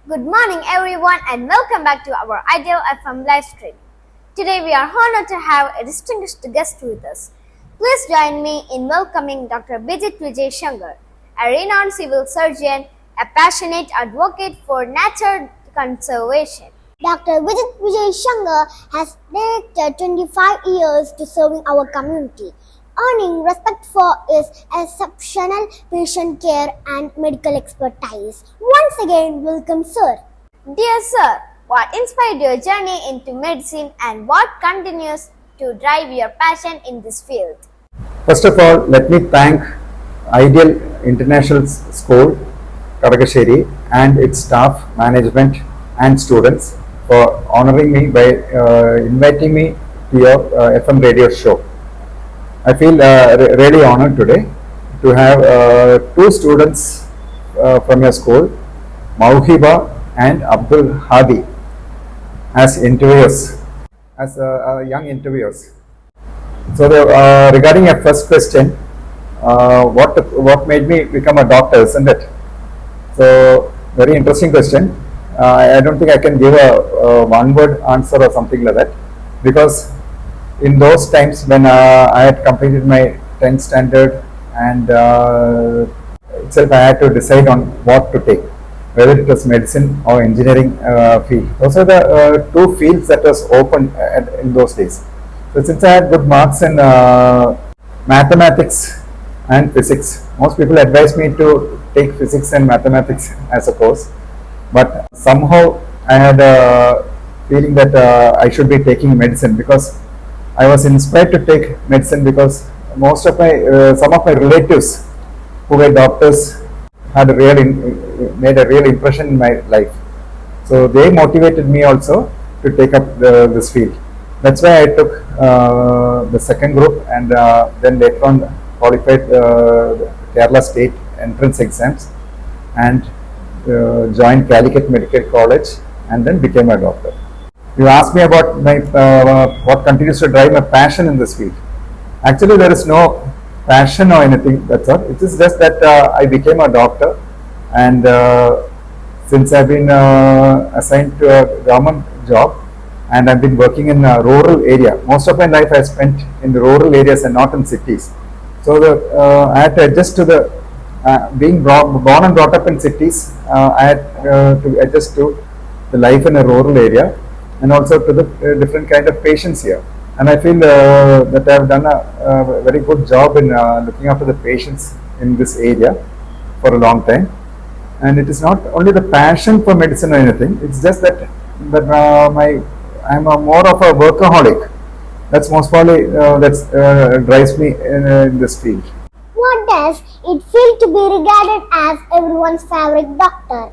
Good morning everyone and welcome back to our Ideal FM live stream. Today we are honored to have a distinguished guest with us. Please join me in welcoming Dr. Vidjith Vijaysankar, a renowned civil surgeon, a passionate advocate for nature conservation. Dr. Vidjith Vijaysankar has dedicated 25 years to serving our community, earning respect for his exceptional patient care and medical expertise. Once again, welcome, sir. Dear sir, what inspired your journey into medicine and what continues to drive your passion in this field? First of all, let me thank Ideal International School, Kadakasheri, and its staff, management, and students for honoring me by inviting me to your FM radio show. I feel really honored today to have two students from your school, Mauhiba and Abdul Hadi, as interviewers, as young interviewers. So, regarding your first question, what made me become a doctor, isn't it? So, very interesting question. I don't think I can give a one-word answer or something like that, because in those times when I had completed my 10th standard and itself I had to decide on what to take, whether it was medicine or engineering field. Those are the two fields that was open in those days. So since I had good marks in mathematics and physics, most people advised me to take physics and mathematics as a course, but somehow I had a feeling that I should be taking medicine, because I was inspired to take medicine because most of my some of my relatives who were doctors had made a real impression in my life. So they motivated me also to take up this field. That's why I took the second group, and then later on qualified Kerala State entrance exams and joined Calicut Medical College, and then became a doctor. You asked me about my what continues to drive my passion in this field. Actually, there is no passion or anything. That's all. It is just that I became a doctor, and since I've been assigned to a government job, and I've been working in a rural area. Most of my life I spent in the rural areas and not in cities. So I had to adjust to the being born and brought up in cities. I had to adjust to the life in a rural area, and also to the different kind of patients here. And I feel that I have done a very good job in looking after the patients in this area for a long time. And it is not only the passion for medicine or anything, it's just that I'm more of a workaholic. That's most probably that drives me in this field. What does it feel to be regarded as everyone's favorite doctor?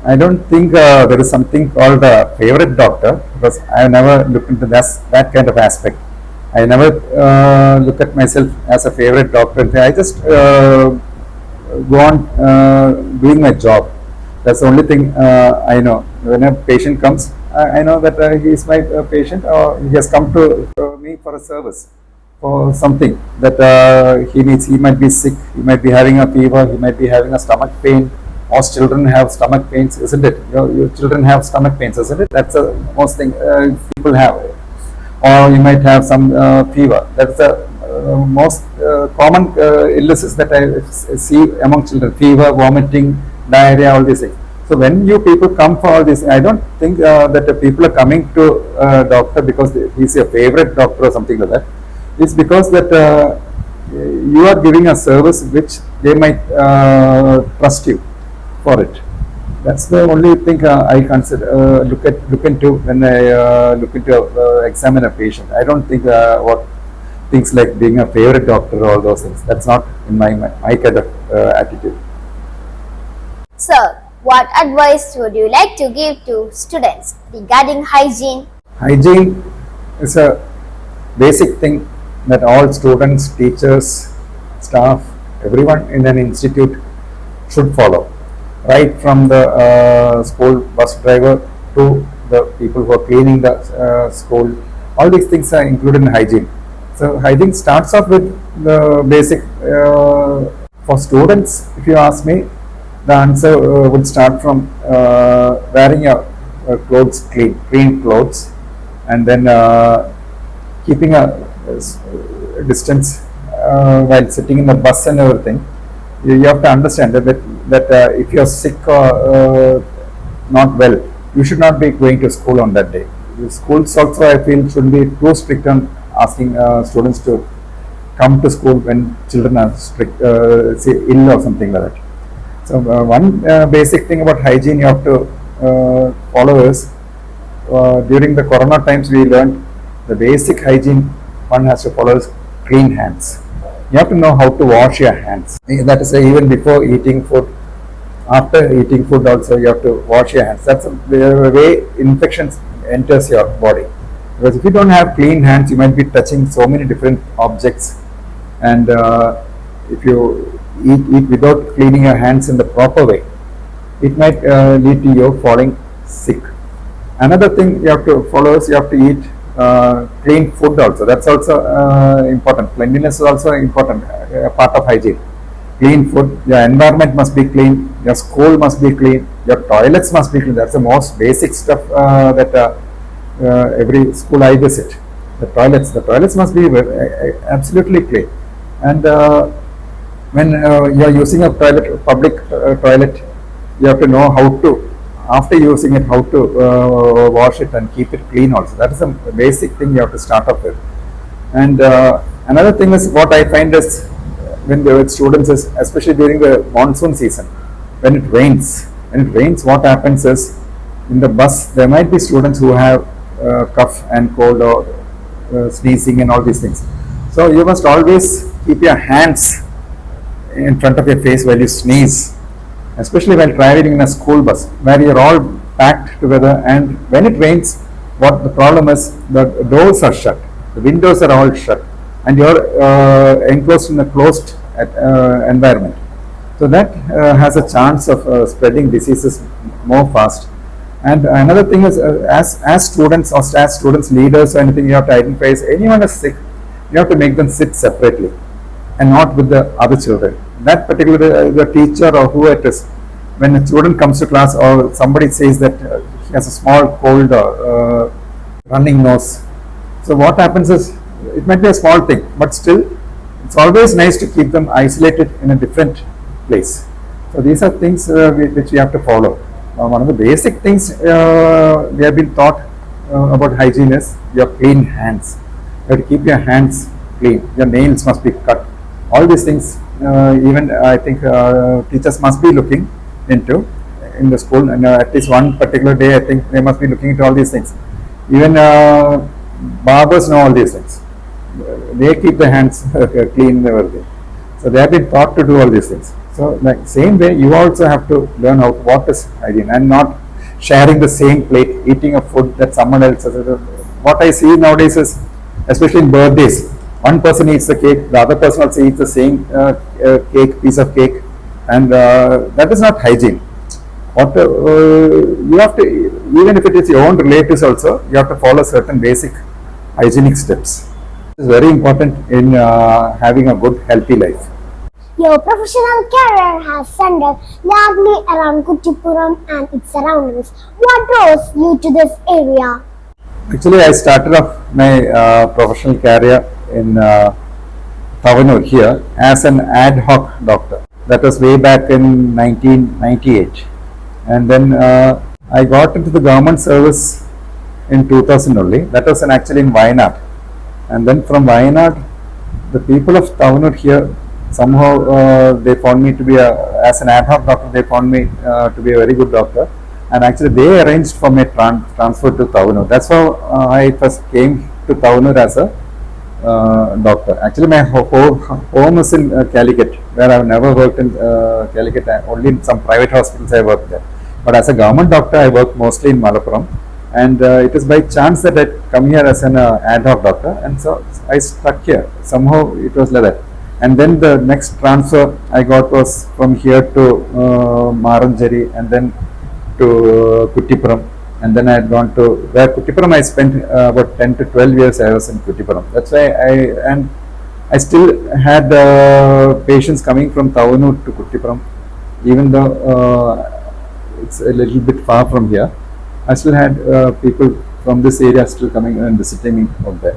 I don't think there is something called a favorite doctor, because I have never looked into that kind of aspect. I never look at myself as a favorite doctor. I just go on doing my job. That's the only thing I know. When a patient comes, I know that he is my patient, or he has come to me for a service, for something that he needs. He might be sick, he might be having a fever, he might be having a stomach pain. Most children have stomach pains, isn't it? Your children have stomach pains, isn't it? That's the most thing people have. Or you might have some fever. That's the most common illnesses that I see among children: fever, vomiting, diarrhea, all these things. So when you people come for all this, I don't think that the people are coming to a doctor because he's your favorite doctor or something like that. It's because that you are giving a service which they might trust you for it. That's the only thing I consider look into when I look into examine a patient. I don't think what things like being a favorite doctor or all those things. That's not in my kind of attitude. Sir, what advice would you like to give to students regarding hygiene? Hygiene is a basic thing that all students, teachers, staff, everyone in an institute should follow. Right from the school bus driver to the people who are cleaning the school, all these things are included in hygiene. So hygiene starts off with the basic, for students, if you ask me, the answer would start from wearing your clothes clean clothes, and then keeping a distance while sitting in the bus and everything. You have to understand that if you are sick or not well, you should not be going to school on that day. The schools also, I feel, shouldn't be too strict on asking students to come to school when children are say ill or something like that. So one basic thing about hygiene you have to follow is during the corona times we learned the basic hygiene one has to follow is clean hands. You have to know how to wash your hands. That is even before eating food, after eating food also you have to wash your hands. That's the way infections enters your body. Because if you don't have clean hands, you might be touching so many different objects, and if you eat without cleaning your hands in the proper way, it might lead to you falling sick. Another thing you have to follow is you have to eat clean food also. That's also important. Cleanliness is also important part of hygiene. Clean food, your environment must be clean, your school must be clean, your toilets must be clean. That's the most basic stuff that every school I visit. The toilets must be absolutely clean. And when you are using a public toilet, you have to know how to, after using it, how to wash it and keep it clean also. That is a basic thing you have to start off with. And another thing is what I find is when they are with students is, especially during the monsoon season, when it rains, what happens is in the bus there might be students who have cough and cold or sneezing and all these things. So you must always keep your hands in front of your face while you sneeze, especially while traveling in a school bus where you're all packed together, and when it rains, what the problem is, the doors are shut, the windows are all shut, and you're enclosed in a closed environment. So that has a chance of spreading diseases more fast. And another thing is as students or as students leaders or anything, you have to identify is anyone is sick, you have to make them sit separately and not with the other children. That particular the teacher or who it is, when a student comes to class or somebody says that he has a small cold or running nose, so what happens is, it might be a small thing, but still it's always nice to keep them isolated in a different place. So these are things which we have to follow. One of the basic things we have been taught about hygiene is your clean hands. You have to keep your hands clean. Your nails must be cut. All these things, even I think teachers must be looking into in the school, and at least one particular day I think they must be looking into all these things. Even barbers know all these things. They keep their hands clean and everything. So they have been taught to do all these things. So like same way, you also have to learn how what is hygiene, and not sharing the same plate, eating a food that someone else has. What I see nowadays is, especially in birthdays, one person eats the cake, the other person also eats the same piece of cake, and that is not hygiene. What you have to, even if it is your own relatives also, you have to follow certain basic hygienic steps. It is very important in having a good, healthy life. Your professional career has centered largely around Kuttipuram and its surroundings. What draws you to this area? Actually, I started off my professional career in Tavanur here as an ad hoc doctor. That was way back in 1998. And then I got into the government service in 2000 only. That was actually in Wayanad. And then from Wayanad, the people of Tavanur here, somehow they found me to be as an ad hoc doctor, they found me to be a very good doctor, and actually they arranged for my transfer to Tavanur. That's how I first came to Tavanur as a doctor. Actually my home is in Calicut, where I have never worked in Calicut, only in some private hospitals I worked there. But as a government doctor, I work mostly in Malappuram, and it is by chance that I come here as an ad hoc doctor, and so I stuck here. Somehow it was like that. And then the next transfer I got was from here to Maranjeri, and then to Kuttipuram, and then I had gone to where Kuttipuram I spent about 10 to 12 years I was in Kuttipuram. That's why I still had patients coming from Tavanur to Kuttipuram, even though it's a little bit far from here, I still had people from this area still coming and visiting me out there.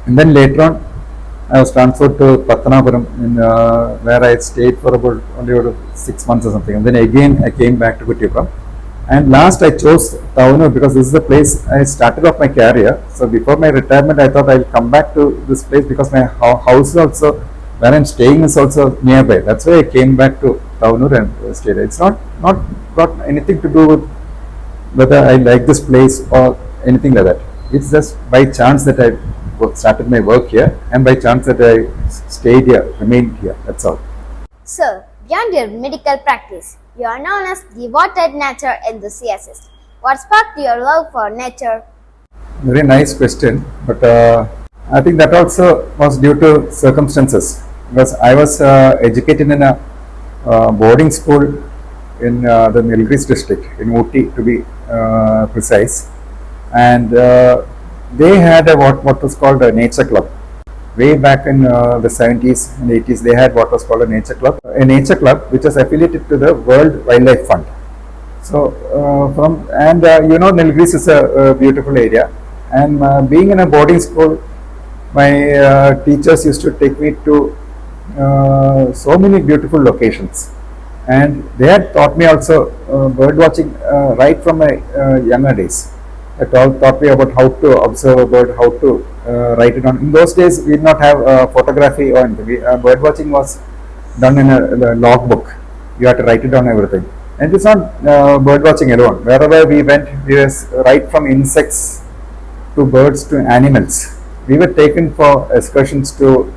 And then later on, I was transferred to Pattanapuram, where I stayed for about only about 6 months or something. And then again, I came back to Kuttipuram. And last, I chose Tavanur because this is the place I started off my career. So before my retirement, I thought I'll come back to this place because my house is also, where I'm staying is also nearby. That's why I came back to Tavanur and stayed. It's not got anything to do with whether I like this place or anything like that. It's just by chance that I started my work here, and by chance that I stayed here, remained here. That's all. Sir, beyond your medical practice, you are known as devoted nature enthusiast. What sparked your love for nature? Very nice question, but I think that also was due to circumstances, because I was educated in a boarding school in the Nilgiris district, in Ooty to be precise, and they had what was called a nature club. Way back in the 70s and 80s, they had what was called a nature club which was affiliated to the World Wildlife Fund. So Nilgiris is a beautiful area, and being in a boarding school, my teachers used to take me to so many beautiful locations, and they had taught me also bird watching right from my younger days. It all taught me about how to observe a bird, how to write it down. In those days, we did not have photography or anything. Bird watching was done in a logbook. You had to write it down, everything. And it's not bird watching alone. Wherever we went, we were right from insects to birds to animals. We were taken for excursions to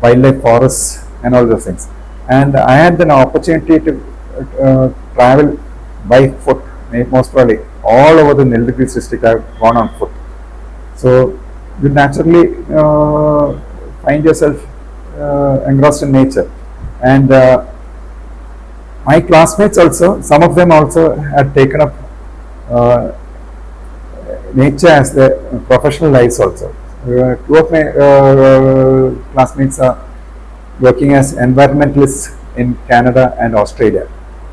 wildlife forests and all those things. And I had an opportunity to travel by foot, most probably all over the Nilgiris district. I've gone on foot. So you naturally find yourself engrossed in nature. And my classmates also, some of them also had taken up nature as their professional lives also. Two of my classmates are working as environmentalists in Canada and Australia.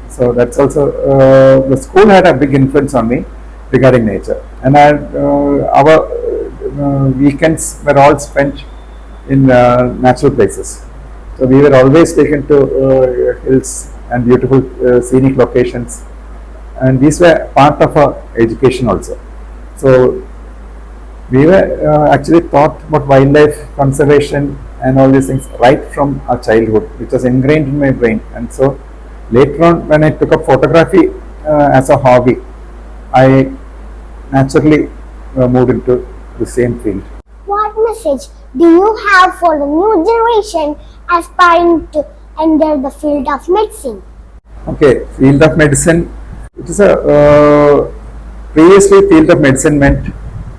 So that's also, the school had a big influence on me regarding nature. And our weekends were all spent in natural places. So we were always taken to hills and beautiful scenic locations. And these were part of our education also. So we were actually taught about wildlife conservation and all these things right from our childhood, which was ingrained in my brain. And so later on, when I took up photography as a hobby, I naturally moved into the same field. What message do you have for the new generation aspiring to enter the field of medicine? Okay, field of medicine. It is a previously field of medicine meant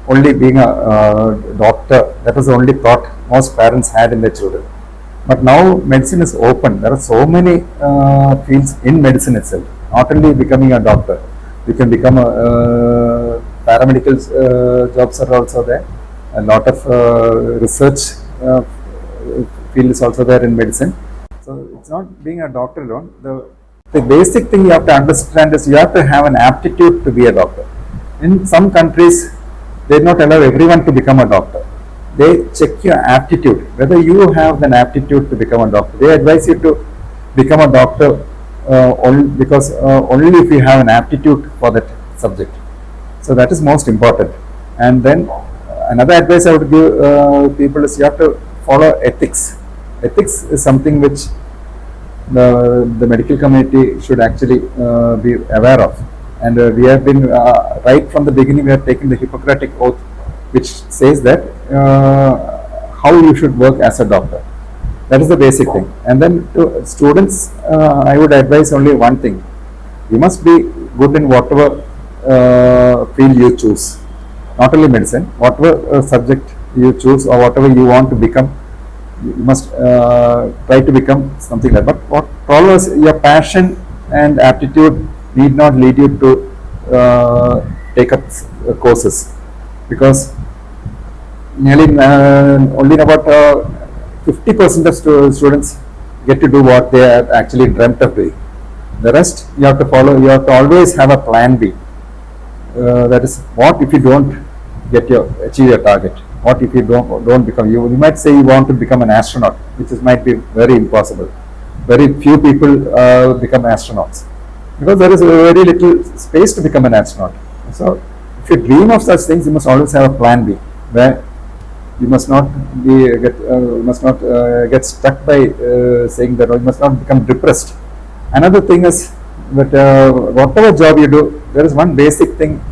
only being a doctor. That was the only thought most parents had in their children. But now medicine is open. There are so many fields in medicine itself. Not only becoming a doctor, you can become a paramedical jobs are also there. A lot of research field is also there in medicine. So it's not being a doctor alone. The basic thing you have to understand is you have to have an aptitude to be a doctor. In some countries, they do not allow everyone to become a doctor. They check your aptitude, whether you have an aptitude to become a doctor. They advise you to become a doctor only if you have an aptitude for that subject. So that is most important. And then another advice I would give people is you have to follow ethics. Ethics is something which the medical community should actually be aware of. And we have been, right from the beginning, we have taken the Hippocratic Oath, which says that how you should work as a doctor. That is the basic thing. And then to students, I would advise only one thing. You must be good in whatever field you choose. Not only medicine, whatever subject you choose or whatever you want to become, you must try to become something like that. But what follows, your passion and aptitude need not lead you to take up courses, because nearly only about 50% of students get to do what they have actually dreamt of doing. The rest you have to follow. You have to always have a plan B. That is, what if you don't achieve your target? What if you don't become you? You might say you want to become an astronaut, which might be very impossible. Very few people become astronauts because there is very little space to become an astronaut. So, if you dream of such things, you must always have a plan B, where you must not get stuck by saying that, or you must not become depressed. Another thing is that whatever job you do, there is one basic thing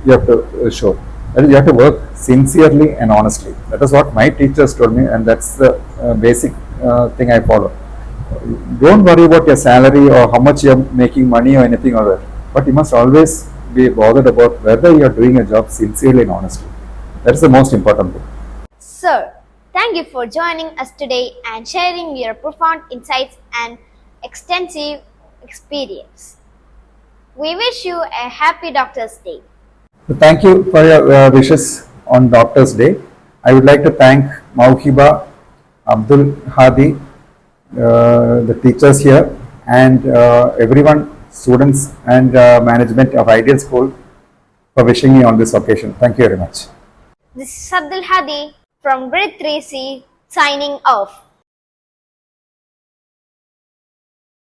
you have to show. That is, you have to work sincerely and honestly. That is what my teachers told me, and that's the basic thing I follow. Don't worry about your salary or how much you are making money or anything other, but you must always be bothered about whether you are doing a job sincerely and honestly. That is the most important thing. Sir, thank you for joining us today and sharing your profound insights and extensive experience. We wish you a happy Doctor's Day. So thank you for your wishes on Doctor's Day. I would like to thank Mauhiba, Abdul Hadi, the teachers here, and everyone, students and management of Ideal School, for wishing me on this occasion. Thank you very much. This is Abdul Hadi from Grade 3C signing off.